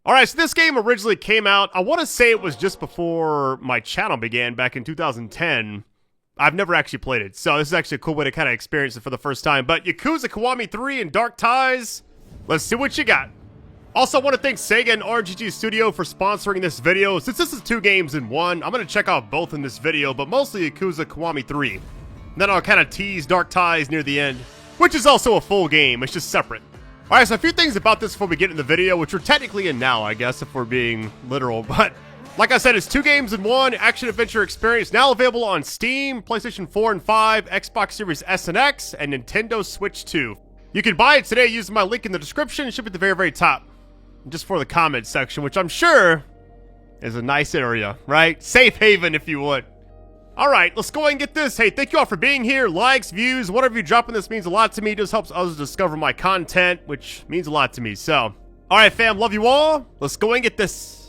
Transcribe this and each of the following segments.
Alright, so this game originally came out, I want to say it was just before my channel began back in 2010. I've never actually played it, so this is actually a cool way to kind of experience it for the first time. But Yakuza Kiwami 3 and Dark Ties, let's see what you got. Also, I want to thank Sega and RGG Studio for sponsoring this video. Since this is 2 games in one, I'm going to check out both in this video, but mostly Yakuza Kiwami 3. And then I'll kind of tease Dark Ties near the end, which is also a full game, it's just separate. Alright, so a few things about this before we get in the video, which we're technically in now, I guess, if we're being literal. But, like I said, it's 2 games in one, action-adventure experience, now available on Steam, PlayStation 4 and 5, Xbox Series S and X, and Nintendo Switch 2. You can buy it today using my link in the description, it should be at the very, very top. Just for the comments section, which I'm sure is a nice area, right? Safe haven, if you would. Alright, let's go ahead and get this. Hey, thank you all for being here. Likes, views, whatever you drop in this means a lot to me. It just helps others discover my content, which means a lot to me. So, alright fam, love you all. Let's go ahead and get this.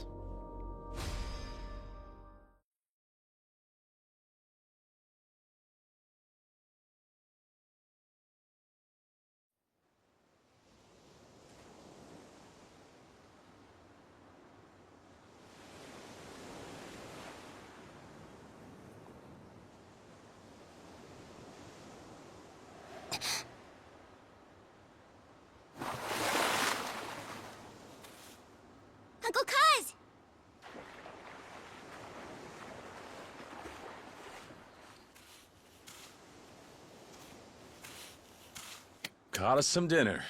Uncle Kaz! Got us some dinner.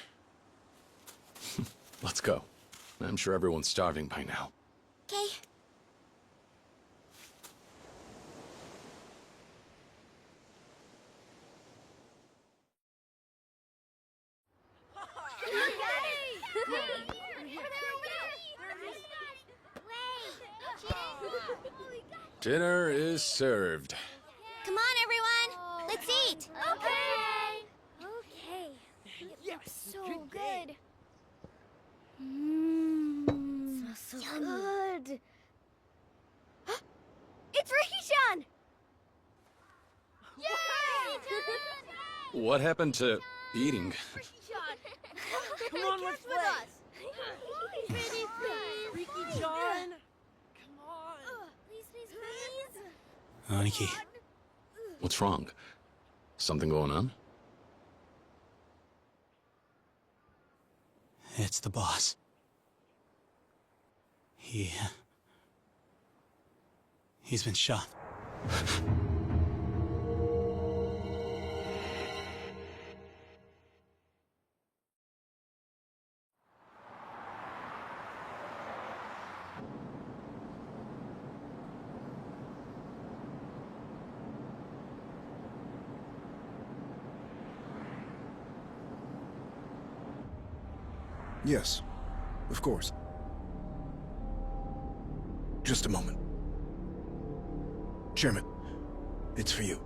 Let's go. I'm sure everyone's starving by now. Okay. Dinner is served. Come on, everyone. Let's eat. Okay. It looks so good. Smells so good. It's Ricky-chan! Yay! What happened to eating? Come on, let's play. Ricky-chan. Come on. Please. Aniki. What's wrong? Something going on? It's the boss. He's been shot. Yes, of course. Just a moment. Chairman, it's for you.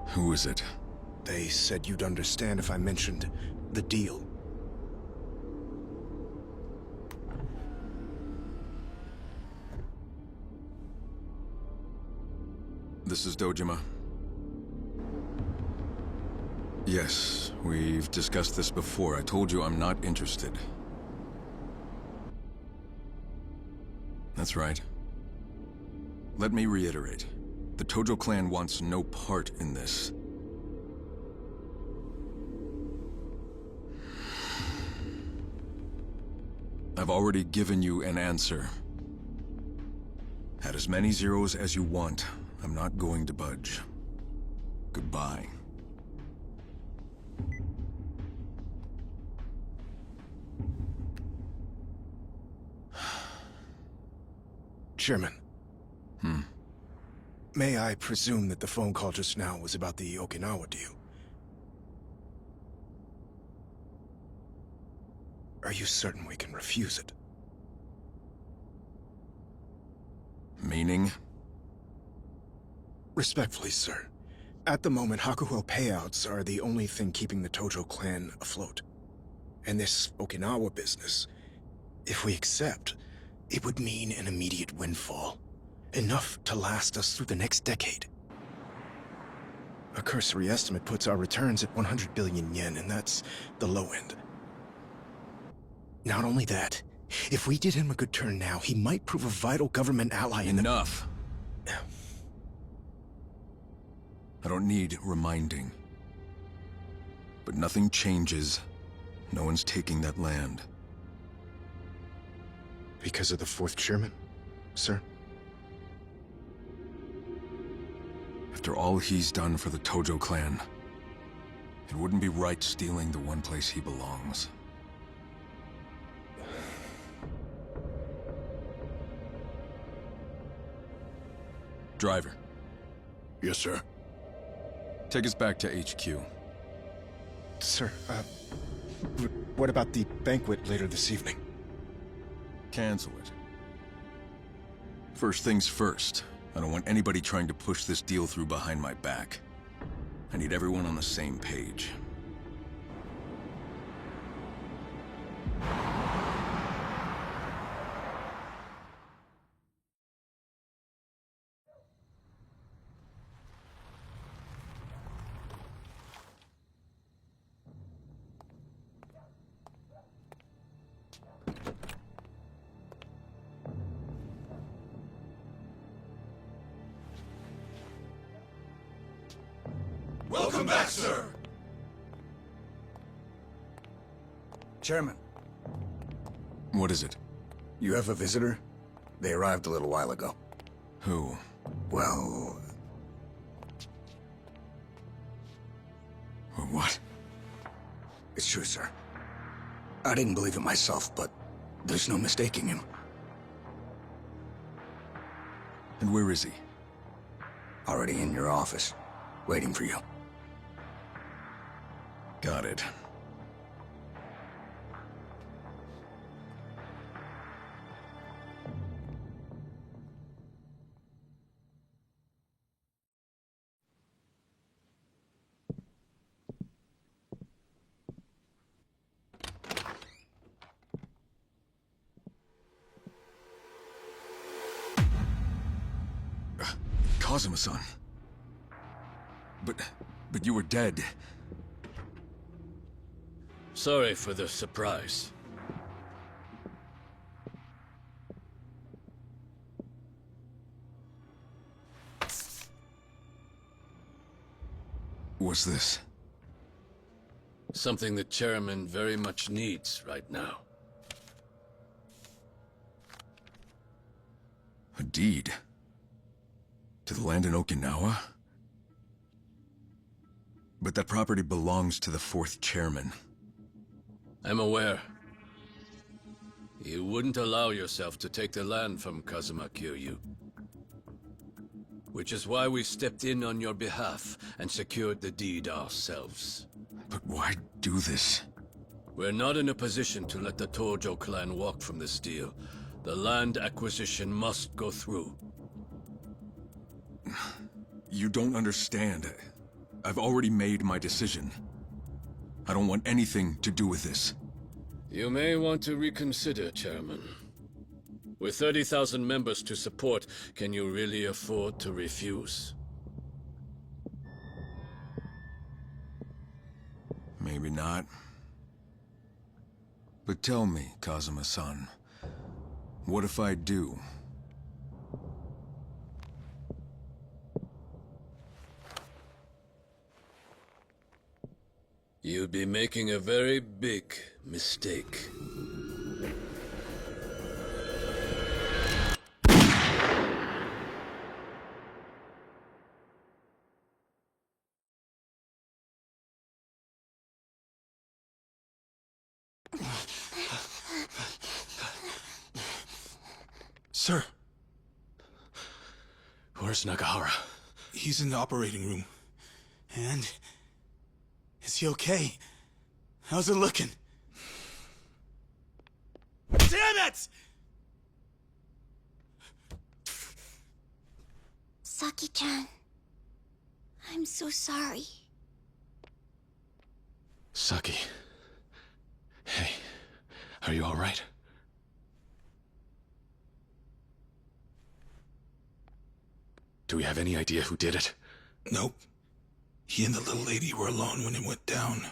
Who is it? They said you'd understand if I mentioned the deal. This is Dojima. Yes, we've discussed this before. I told you I'm not interested. That's right. Let me reiterate. The Tojo clan wants no part in this. I've already given you an answer. Add as many zeros as you want. I'm not going to budge. Goodbye. Chairman. May I presume that the phone call just now was about the Okinawa deal? Are you certain we can refuse it? Meaning? Respectfully, sir. At the moment, Hakuho payouts are the only thing keeping the Tojo clan afloat. And this Okinawa business, if we accept, it would mean an immediate windfall. Enough to last us through the next decade. A cursory estimate puts our returns at 100 billion yen, and that's the low end. Not only that, If we did him a good turn now, he might prove a vital government ally in the... Enough. I don't need reminding. But nothing changes. No one's taking that land. Because of the fourth chairman, sir? After all he's done for the Tojo clan, it wouldn't be right stealing the one place he belongs. Driver. Yes, sir. Take us back to HQ. Sir, what about the banquet later this evening? Cancel it. First things first. I don't want anybody trying to push this deal through behind my back. I need everyone on the same page. Welcome back, sir! Chairman, What is it? you have a visitor? They arrived a little while ago. Who? Well, What? it's true, sir. I didn't believe it myself, but there's no mistaking him. And where is he? Already in your office, waiting for you. Got it. Kazuma-san. But you were dead. Sorry for the surprise. What's this? Something the chairman very much needs right now. A deed? To the land in Okinawa? But that property belongs to the fourth chairman. I'm aware. You wouldn't allow yourself to take the land from Kazuma Kiryu. Which is why we stepped in on your behalf and secured the deed ourselves. But why do this? We're not in a position to let the Tojo clan walk from this deal. The land acquisition must go through. You don't understand. I've already made my decision. I don't want anything to do with this. You may want to reconsider, Chairman. With 30,000 members to support, can you really afford to refuse? Maybe not. But tell me, Kazuma-san, what if I do? You'd be making a very big mistake. Sir, Where's Nagahara? He's in the operating room. And... is he okay? How's it looking? Damn it! Saki-chan, I'm so sorry. Saki. Hey, are you alright? Do we have any idea who did it? Nope. He and the little lady were alone when it went down.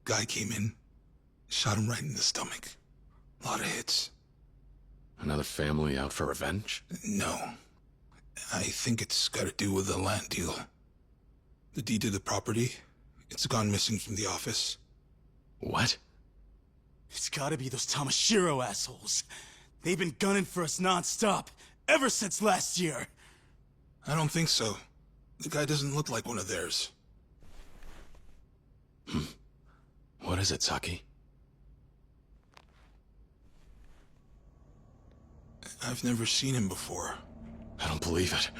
Guy came in, Shot him right in the stomach. A lot of hits. Another family out for revenge? No. I think it's got to do with the land deal. The deed to the property, it's gone missing from the office. What? It's gotta be those Tamashiro assholes. They've been gunning for us non-stop, ever since last year. I don't think so. The guy doesn't look like one of theirs. What is it, Saki? I've never seen him before. I don't believe it.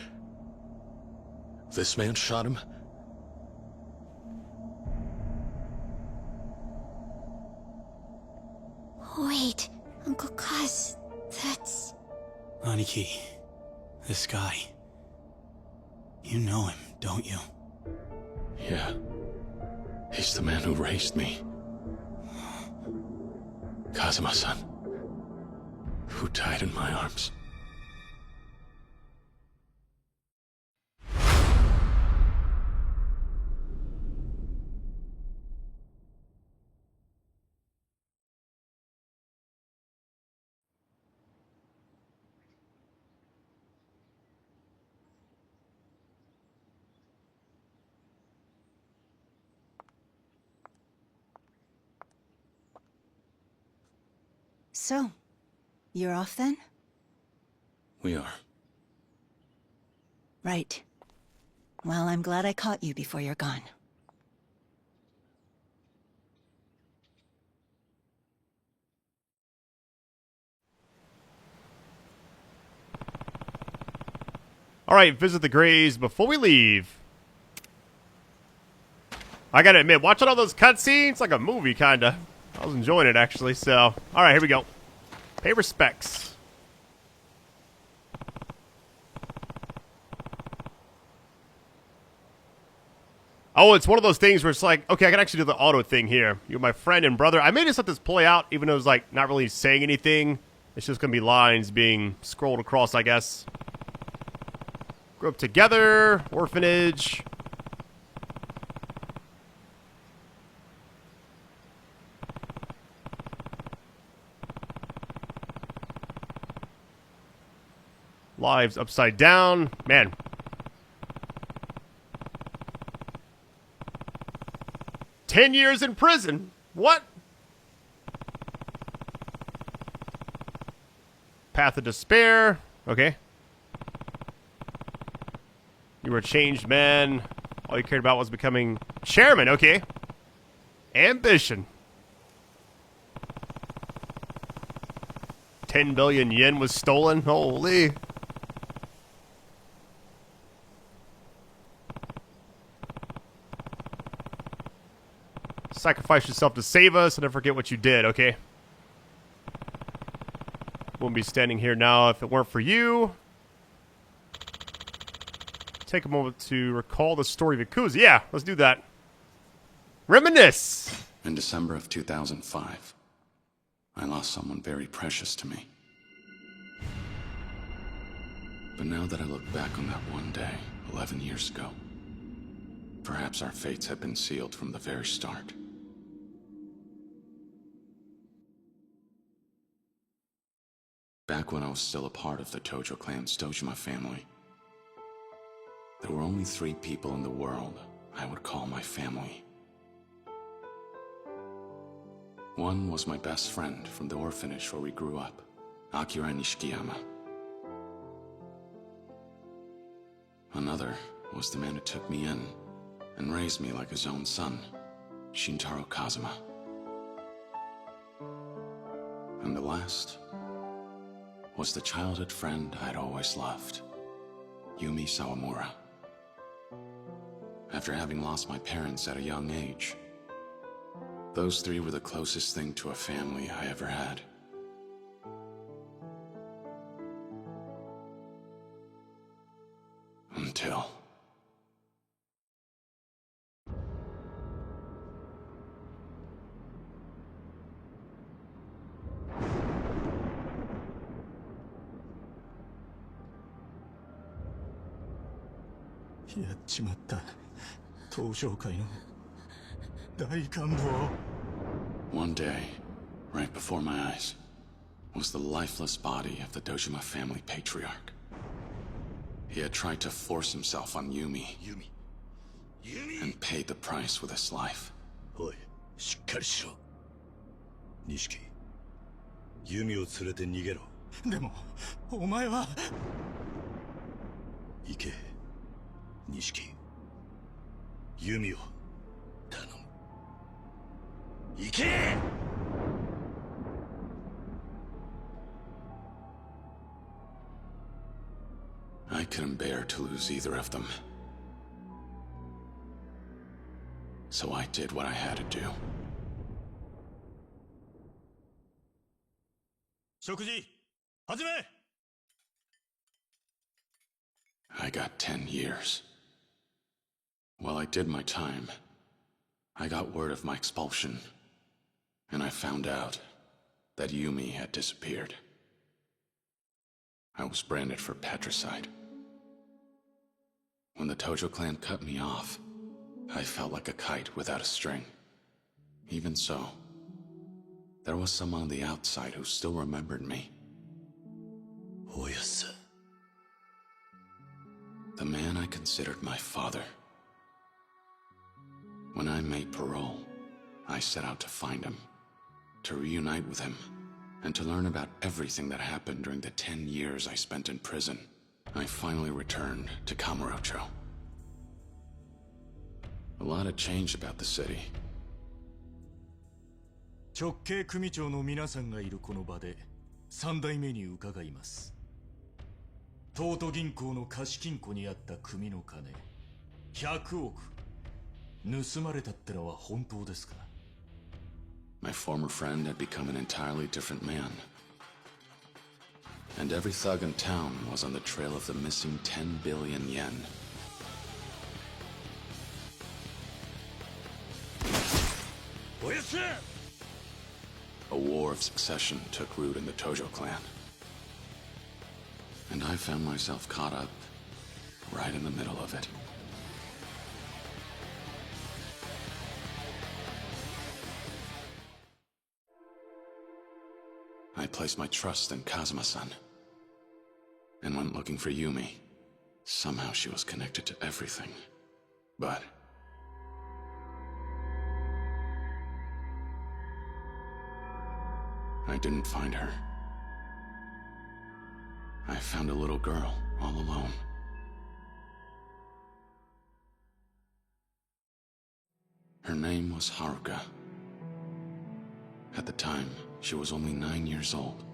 This man shot him? Wait, Uncle Kaz, that's... Aniki, this guy. You know him, don't you? Yeah. He's the man who raised me. Kazuma-san. Who died in my arms. So, you're off then? We are. Right. Well, I'm glad I caught you before you're gone. All right, visit the graves before we leave. I gotta admit, watching all those cutscenes, like a movie, kinda. I was enjoying it, actually, so... All right, here we go. Pay respects. Oh, it's one of those things where it's like, okay, I can actually do the auto thing here. You're my friend and brother. I may just let this play out, even though it's like not really saying anything. It's just gonna be lines being scrolled across, I guess. Grew up together, orphanage. Lives upside down. Man. "10 years in prison." What? Path of despair. Okay. You were a changed man. All you cared about was becoming chairman. Okay. Ambition. 10 billion yen was stolen. Holy. Sacrifice yourself to save us, and don't forget what you did, okay? Wouldn't be standing here now if it weren't for you. Take a moment to recall the story of Yakuza. Yeah, let's do that. Reminisce! In December of 2005, I lost someone very precious to me. But now that I look back on that one day, 11 years ago, perhaps our fates had been sealed from the very start. Back when I was still a part of the Tojo clan's Dojima family, there were only 3 people in the world I would call my family. One was my best friend from the orphanage where we grew up, Akira Nishikiyama. Another was the man who took me in and raised me like his own son, Shintaro Kazuma. And the last was the childhood friend I'd always loved, Yumi Sawamura. After having lost my parents at a young age, those 3 were the closest thing to a family I ever had. Until... One day, Right before my eyes was the lifeless body of the Dojima family patriarch. He had tried to force himself on Yumi and paid the price with his life. おい、しっかりしろ。錦、弓を連れて逃げろ。でも、お前は。行け、錦。弓を頼む。行け！ I couldn't bear to lose either of them. So I did what I had to do. 食事、始め！ I got 10 years. While I did my time, I got word of my expulsion, and I found out that Yumi had disappeared. I was branded for patricide. When the Tojo clan cut me off, I felt like a kite without a string. Even so, there was someone on the outside who still remembered me. Oh, yes. The man I considered my father. When I made parole, I set out to find him, to reunite with him, and to learn about everything that happened during the 10 years I spent in prison. I finally returned to Kamurocho. A lot had changed about the city. 直系組長の皆さんがいるこの場で3代目に伺います。東都銀行の貸金庫にあった組の金100億盗まれたってのは本当ですか？ My former friend had become an entirely different man. And every thug in town was on the trail of the missing 10 billion yen. A war of succession took root in the Tojo clan. And I found myself caught up right in the middle of it. I placed my trust in Kazuma-san and went looking for Yumi. Somehow she was connected to everything. But I didn't find her. I found a little girl all alone. Her name was Haruka. At the time, she was only 9 years old.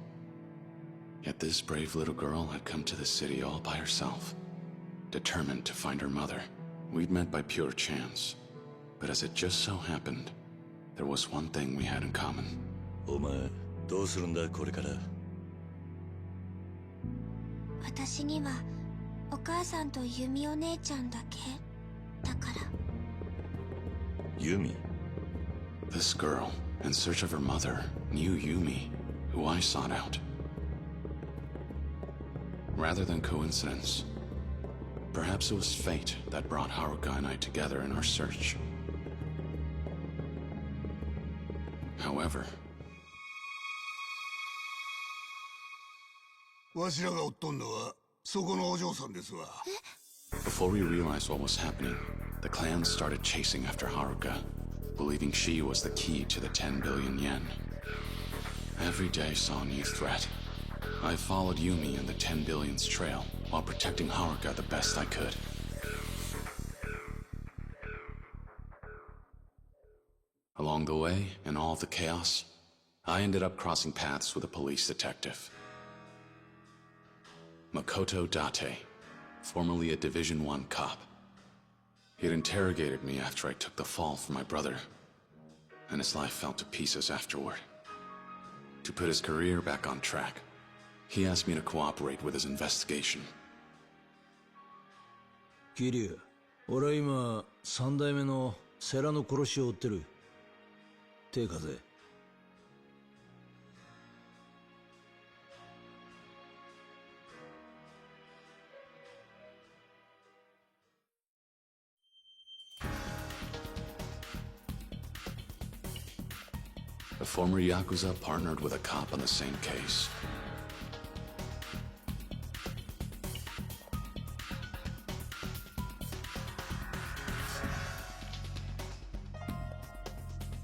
Yet this brave little girl had come to the city all by herself, determined to find her mother. We'd met by pure chance, but as it just so happened, there was one thing we had in common. お前、どうするんだこれから？私にはお母さんとユミお姉ちゃんだけだから。Yumi? This girl, in search of her mother, knew Yumi, who I sought out. Rather than coincidence, perhaps it was fate that brought Haruka and I together in our search. However, わしらが追っとんのはそこのお嬢さんですわ。 before we realized what was happening, the clan started chasing after Haruka, believing she was the key to the 10 billion yen. Every day saw a new threat. I followed Yumi in the 10 billion's trail while protecting Haruka the best I could. Along the way, in all the chaos, I ended up crossing paths with a police detective. Makoto Date, formerly a Division I cop. He had interrogated me after I took the fall for my brother, and his life fell to pieces afterward. To put his career back on track, he asked me to cooperate with his investigation. キリュウ、俺は今3代目の世良の殺しを追ってる。手風。A former Yakuza partnered with a cop on the same case.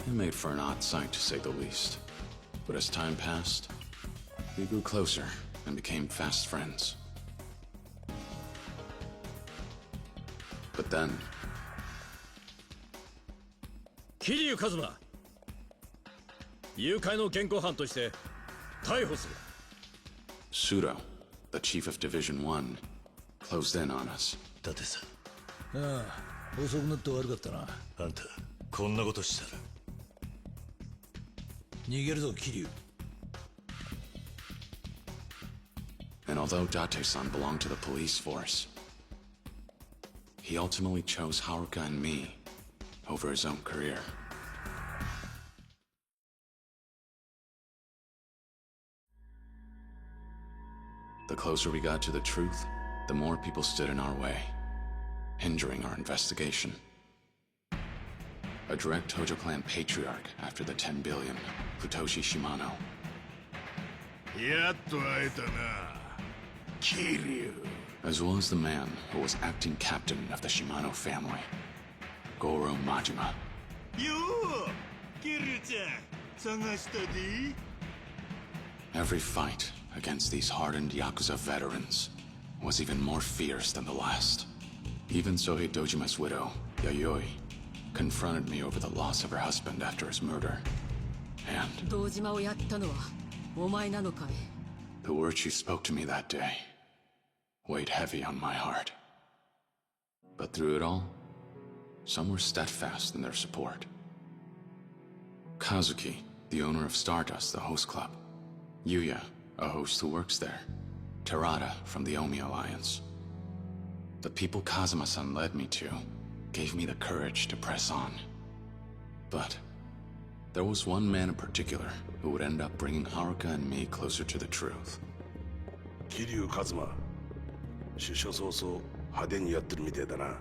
It made for an odd sight, to say the least. But as time passed, we grew closer and became fast friends. But then... Kiryu Kazuma! 誘拐の現行犯として逮捕する。Pseudo, the chief of Division 1, closed in on us. だってさ、ああ、遅くなって悪かったな。あんた、こんなことしたら。逃げるぞ、桐生。And although Date-san belonged to the police force, he ultimately chose Haruka and me over his own career. The closer we got to the truth, the more people stood in our way, hindering our investigation. A direct Tojo clan patriarch after the 10 billion, Futoshi Shimano. やっと会えたな、Kiryu. As well as the man who was acting captain of the Shimano family, Goro Majima. Yo, Kiryu-chan, 探したで? Every fight against these hardened Yakuza veterans was even more fierce than the last. Even Sohei Dojima's widow, Yayoi, confronted me over the loss of her husband after his murder. And the words she spoke to me that day weighed heavy on my heart. But through it all, some were steadfast in their support. Kazuki, the owner of Stardust, the host club. Yuya, a host who works there. Terada from the Omi Alliance. The people Kazuma-san led me to gave me the courage to press on. But there was one man in particular who would end up bringing Haruka and me closer to the truth. Kiryu Kazuma. 出所早々派手にやってるみてえだな。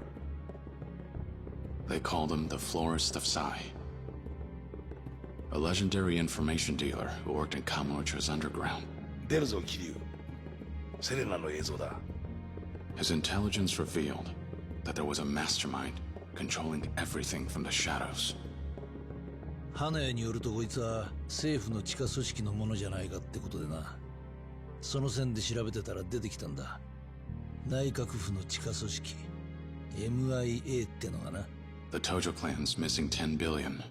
They called him the Florist of Sai. A legendary information dealer who worked in Kamurocho's underground. 出るぞ、Kiryu。セレナの映像だ。His intelligence revealed that there was a mastermind controlling everything from the shadows. 花屋によるとこいつは政府の地下組織のものじゃないかってことでな。その線で調べてたら出てきたんだ。内閣府の地下組織 MIA ってのがな。The Tojo clan's missing 10 billion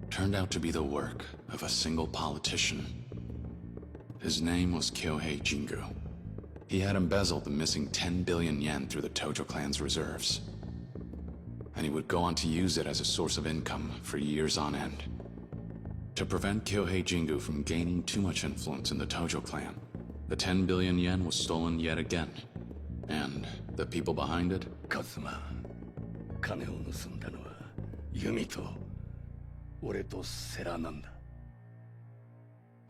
turned out to be the work of a single politician. His name was Kyohei Jingu. He had embezzled the missing 10 billion yen through the Tojo clan's reserves. And he would go on to use it as a source of income for years on end. To prevent Kyohei Jingu from gaining too much influence in the Tojo clan, the 10 billion yen was stolen yet again. And the people behind it? Kazuma, 金を盗んだのはユミと俺とセラなんだ。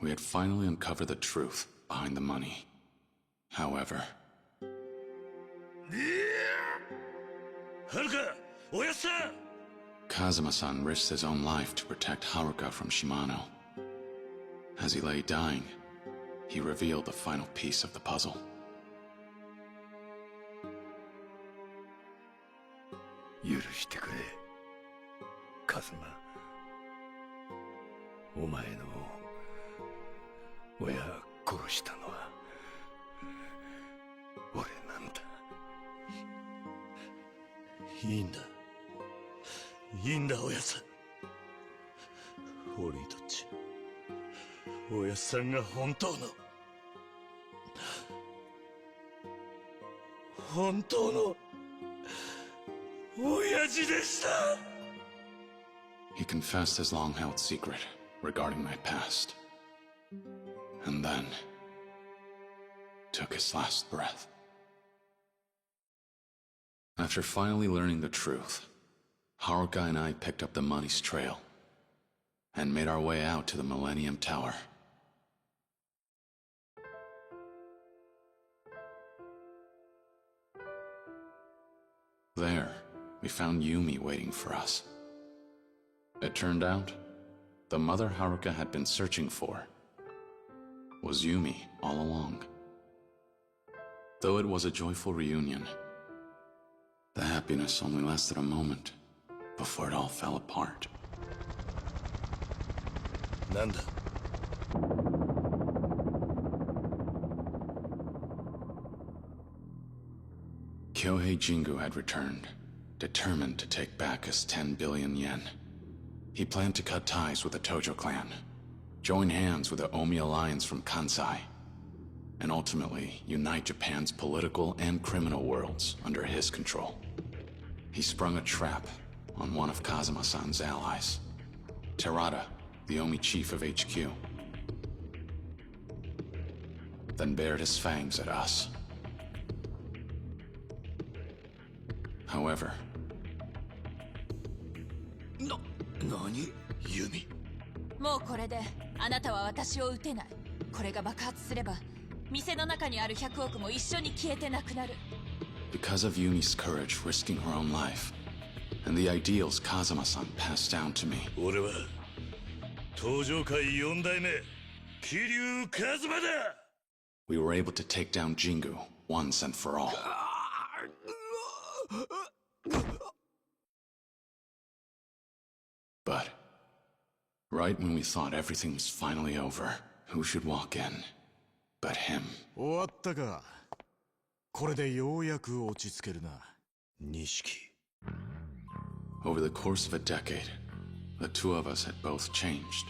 We had finally uncovered the truth behind the money. However... Haruka! Oyasa! Kazuma-san risked his own life to protect Haruka from Shimano. As he lay dying, he revealed the final piece of the puzzle. 許してくれ、カズマ。お前の親殺したのは俺なんだ。いいんだ。いいんだ、おやさん。俺にとっちゃ、おやさんが本当の親父でした。He confessed his long-held secret regarding my past. And then... took his last breath. After finally learning the truth, Haruka and I picked up the money's trail and made our way out to the Millennium Tower. There, we found Yumi waiting for us. It turned out, the mother Haruka had been searching for was Yumi all along. Though it was a joyful reunion, the happiness only lasted a moment before it all fell apart. Nanda. Kyohei Jingu had returned, determined to take back his 10 billion yen. He planned to cut ties with the Tojo clan, join hands with the Omi alliance from Kansai, and ultimately unite Japan's political and criminal worlds under his control. He sprung a trap on one of Kazuma-san's allies, Terada, the Omi chief of HQ, then bared his fangs at us. However, Nani? Yumi? もうこれであなたは私を撃てない。これが爆発すれば店の中にある100億も一緒に消えてなくなる。 Because of Yumi's courage risking her own life, and the ideals Kazuma-san passed down to me. 俺は東上界4代目桐生一馬だ。 We were able to take down Jingu once and for all. But right when we thought everything was finally over, who should walk in but him? 終わったか。これでようやく落ち着けるな、錦。Over the course of a decade, the two of us had both changed.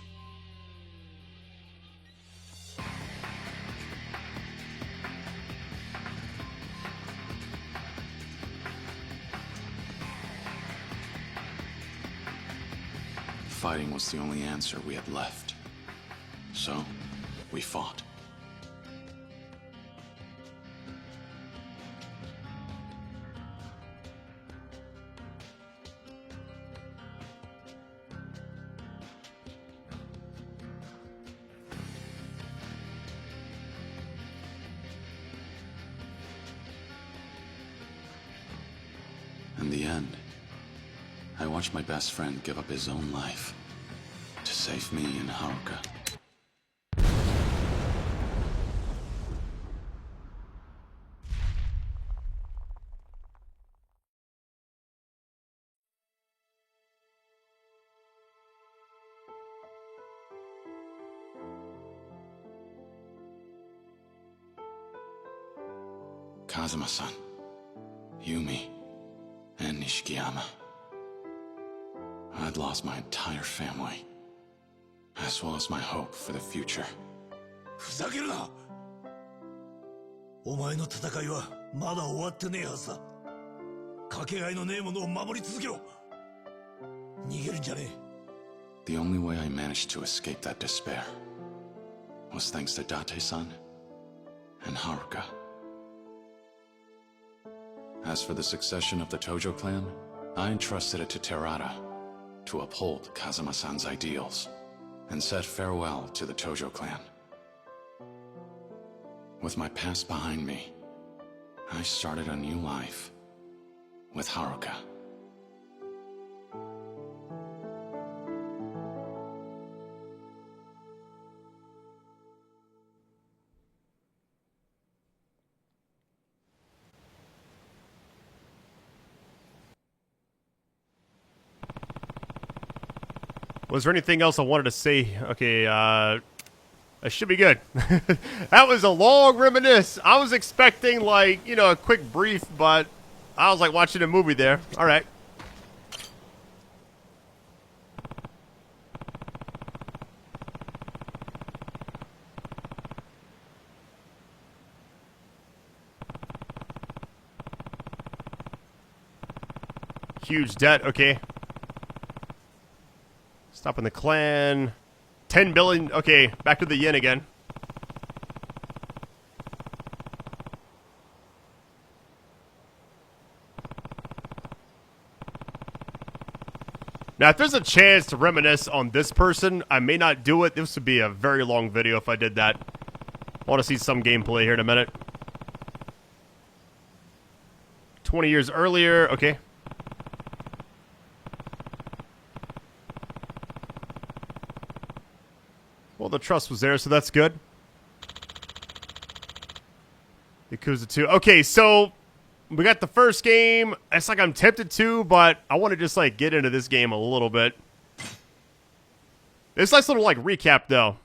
Fighting was the only answer we had left. So, we fought. In the end, I watched my best friend give up his own life to save me and Haruka. Kazuma-san, Yumi, and Nishikiyama. I'd lost my entire family, as well as my hope for the future. ふざけるな。お前の戦いはまだ終わってねえはずだ。かけがえのねえものを守り続けろ。逃げるんじゃねえ。The only way I managed to escape that despair was thanks to Date-san and Haruka. As for the succession of the Tojo clan, I entrusted it to Terada to uphold Kazuma-san's ideals and said farewell to the Tojo clan. With my past behind me, I started a new life with Haruka. Was there anything else I wanted to say? Okay, that should be good. That was a long reminisce. I was expecting, like, you know, a quick brief, but I was like watching a movie there. All right. Huge debt. Okay. Stopping the clan. 10 billion. Okay, back to the yen again. Now, if there's a chance to reminisce on this person, I may not do it. This would be a very long video if I did that. I want to see some gameplay here in a minute. 20 years earlier. Okay. the trust was there, so that's good. Yakuza 2. Okay, so we got the first game. It's like I'm tempted to, but I want to just like get into this game a little bit. It's a nice little like recap though.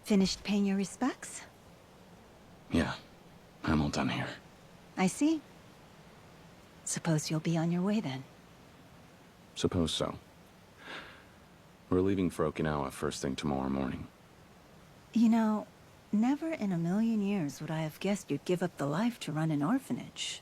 Finished paying your respects? Yeah, I'm all done here. I see. Suppose you'll be on your way then. Suppose so. We're leaving for Okinawa first thing tomorrow morning. You know, never in a million years would I have guessed you'd give up the life to run an orphanage.